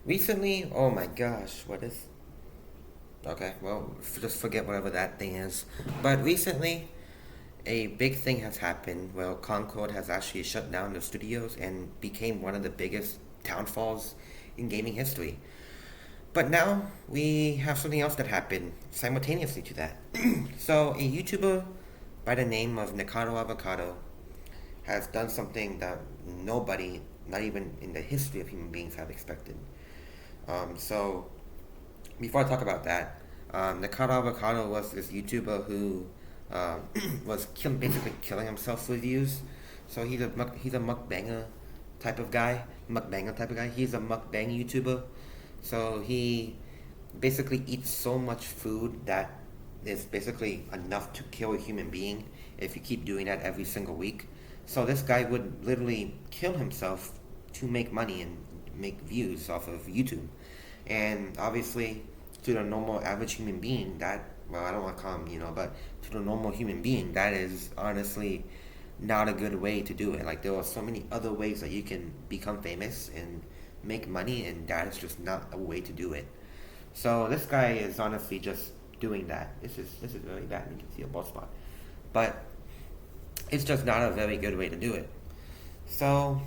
Recently, oh my gosh, what is? Okay, well, just forget whatever that thing is. But recently, a big thing has happened. Well, Concord has actually shut down their studios and became one of the biggest downfalls in gaming history. But now we have something else that happened simultaneously to that. So, a YouTuber by the name of Nikado Avocado has done something that nobody, not even in the history of human beings, have expected. So, before I talk about that, Nikado Avocado was this YouTuber who was basically killing himself with views. So he's a mukbanger type of guy. Mukbanger type of guy. He's a mukbang YouTuber. So he basically eats so much food that is basically enough to kill a human being if you keep doing that every single week. So this guy would literally kill himself to make money and make views off of YouTube. And obviously, to the normal average human being, that, well, I don't want to call him, but to the normal human being, that is honestly not a good way to do it. Like, there are so many other ways that you can become famous and make money, and that is just not a way to do it. So this guy is honestly just doing that. This is really bad. You can see a bald spot, but it's just not a very good way to do it. So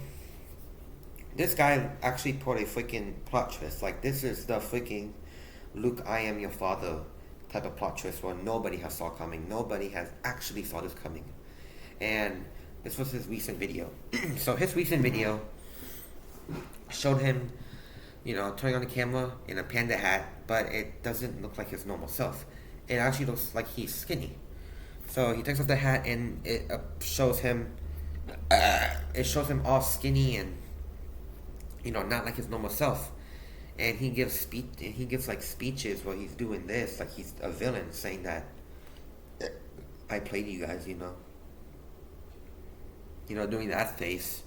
this guy actually put a freaking plot twist. Like, this is the freaking Luke, I am your father type of plot twist where nobody has saw coming. Nobody has actually saw this coming. And this was his recent video. So his recent video showed him, turning on the camera in a panda hat, but it doesn't look like his normal self. It actually looks like he's skinny. So he takes off the hat and it shows him, it shows him all skinny and not like his normal self. And he gives like speeches where he's doing this, like he's a villain, saying that I played you guys, doing that face.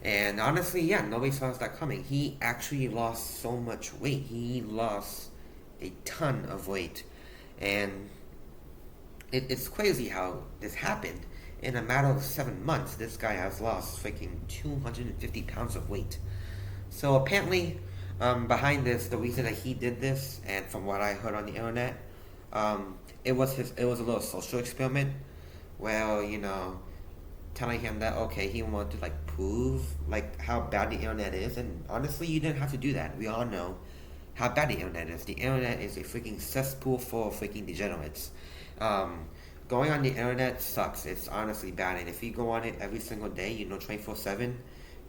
And honestly, yeah, nobody saw that coming. He actually lost so much weight. He lost a ton of weight, and it's crazy how this happened. In a matter of 7 months, this guy has lost freaking 250 pounds of weight. So apparently, behind this, the reason that he did this, and from what I heard on the internet, it was a little social experiment, where telling him that okay, he wanted to like prove like how bad the internet is, and honestly, you didn't have to do that. We all know how bad the internet is. The internet is a freaking cesspool full of freaking degenerates. Um, Going on the internet sucks. It's honestly bad, and if you go on it every single day, 24/7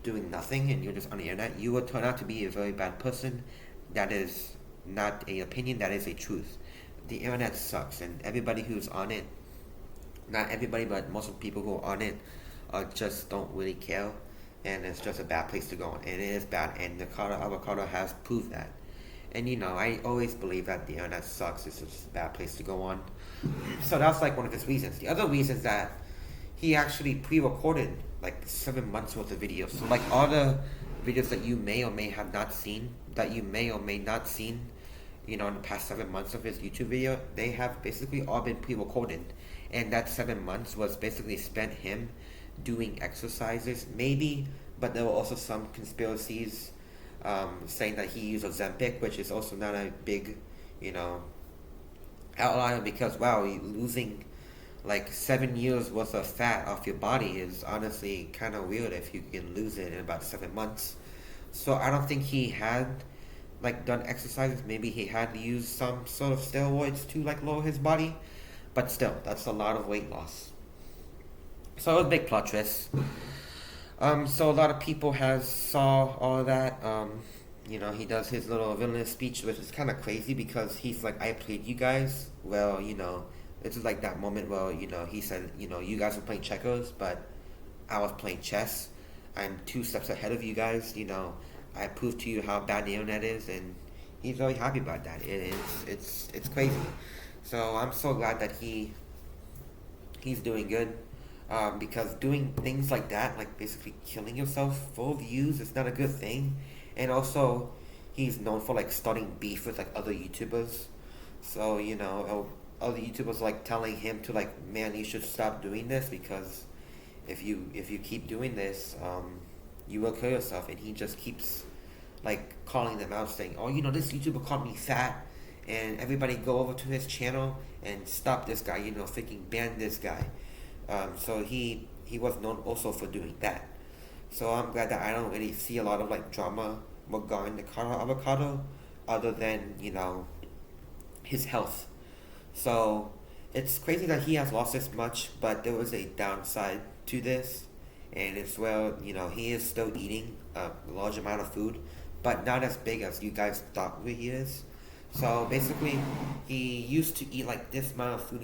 doing nothing and you're just on the internet, you will turn out to be a very bad person. That is not a opinion, that is a truth. The internet sucks, and everybody who's on it, not everybody, but most of the people who are on it, just don't really care, and it's just a bad place to go on. And it is bad, and the avocado has proved that. And I always believe that the internet sucks. It's just a bad place to go on. So that's like one of his reasons. The other reason is that he actually pre-recorded like 7 months worth of videos. So like all the videos that you may or may have not seen, that you may or may not seen, in the past 7 months of his YouTube video, they have basically all been pre-recorded, and that 7 months was basically spent him doing exercises, maybe, but there were also some conspiracies saying that he used Ozempic, which is also not a big, you know, outlier because wow, losing like 7 years worth of fat off your body is honestly kind of weird if you can lose it in about 7 months. So I don't think he had like done exercises. Maybe he had used some sort of steroids to like lower his body, but still, that's a lot of weight loss. So it was a big plot twist. So a lot of people has saw all of that. He does his little villainous speech, which is kind of crazy because he's like, "I played you guys." Well, it's like that moment where he said, you guys were playing checkers, but I was playing chess. I'm 2 steps ahead of you guys. I proved to you how bad the internet is, and he's very happy about that. It's crazy. So I'm so glad that he's doing good. Because doing things like that, like basically killing yourself for views, is not a good thing. And also, he's known for like starting beef with like other YouTubers. So other YouTubers like telling him to like, man, you should stop doing this because if you keep doing this, you will kill yourself. And he just keeps, like calling them out, saying, "Oh, this YouTuber called me fat, and everybody go over to his channel and stop this guy. Freaking ban this guy." So he was known also for doing that. So I'm glad that I don't really see a lot of like drama regarding the Colorado avocado, other than his health. So it's crazy that he has lost this much, but there was a downside to this, and it's he is still eating a large amount of food, but not as big as you guys thought he is. So basically, he used to eat like this amount of food,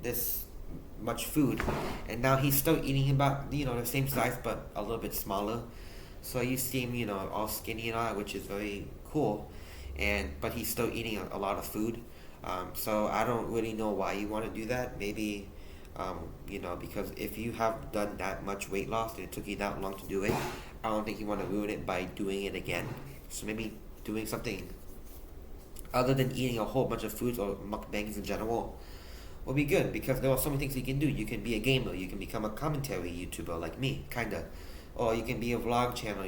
this much food, and now he's still eating about the same size but a little bit smaller. So you see him all skinny and all that, which is very cool, but he's still eating a lot of food. So I don't really know why you want to do that. Maybe because if you have done that much weight loss and it took you that long to do it, I don't think you want to ruin it by doing it again. So maybe doing something other than eating a whole bunch of foods or mukbangs in general will be good, because there are so many things you can do. You can be a gamer, you can become a commentary YouTuber like me, kinda. Or you can be a vlog channel,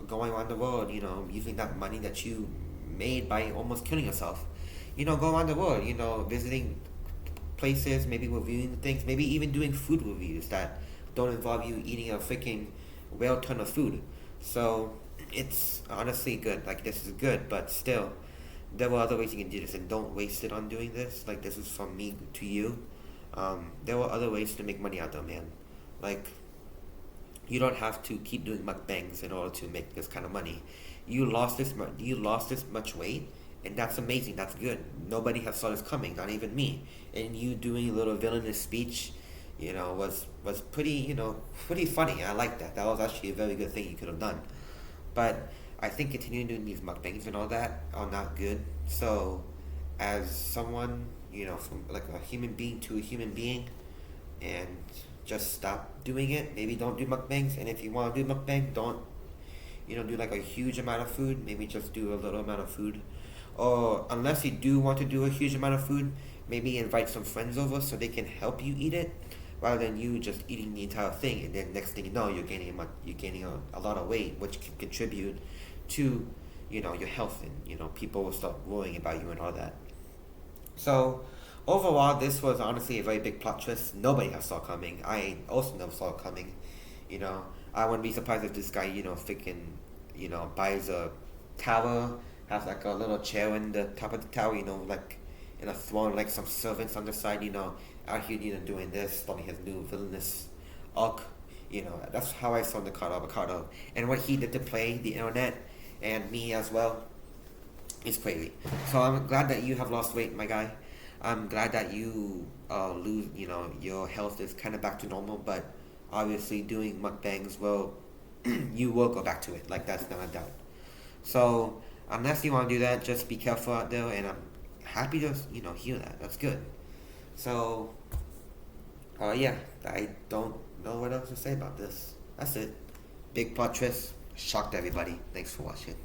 going around the world, using that money that you made by almost killing yourself. Go around the world, visiting places, maybe reviewing things, maybe even doing food reviews that don't involve you eating a freaking whale ton of food. So it's honestly good. Like, this is good, but still, there were other ways you can do this, and don't waste it on doing this. Like, this is from me to you. There were other ways to make money out there, man. Like, you don't have to keep doing mukbangs in order to make this kind of money. You lost this much weight, and that's amazing. That's good. Nobody has saw this coming, not even me. And you doing a little villainous speech, was pretty pretty funny. I like that. That was actually a very good thing you could have done. But I think continuing doing these mukbangs and all that are not good. So, as someone, from like a human being to a human being, and just stop doing it. Maybe don't do mukbangs, and if you want to do mukbang, don't, do like a huge amount of food. Maybe just do a little amount of food. Or unless you do want to do a huge amount of food, maybe invite some friends over so they can help you eat it, rather than you just eating the entire thing, and then next thing you know, you're gaining a lot of weight, which can contribute to your health, and people will start worrying about you and all that. So overall, this was honestly a very big plot twist. Nobody has saw coming. I also never saw it coming. I wouldn't be surprised if this guy freaking buys a tower, has like a little chair in the top of the tower, like in a throne, like some servants on the side, out here, doing this, starting his new villainous arc. That's how I saw the card avocado, and what he did to play the internet and me as well is crazy. So I'm glad that you have lost weight, my guy. I'm glad that you lose. Your health is kind of back to normal, but obviously doing mukbangs will you will go back to it. Like, that's not a doubt. So unless you want to do that, just be careful out there, and I'm happy to hear that. That's good. So yeah, I don't know what else to say about this. That's it. Big plot twist. Shocked everybody. Thanks for watching.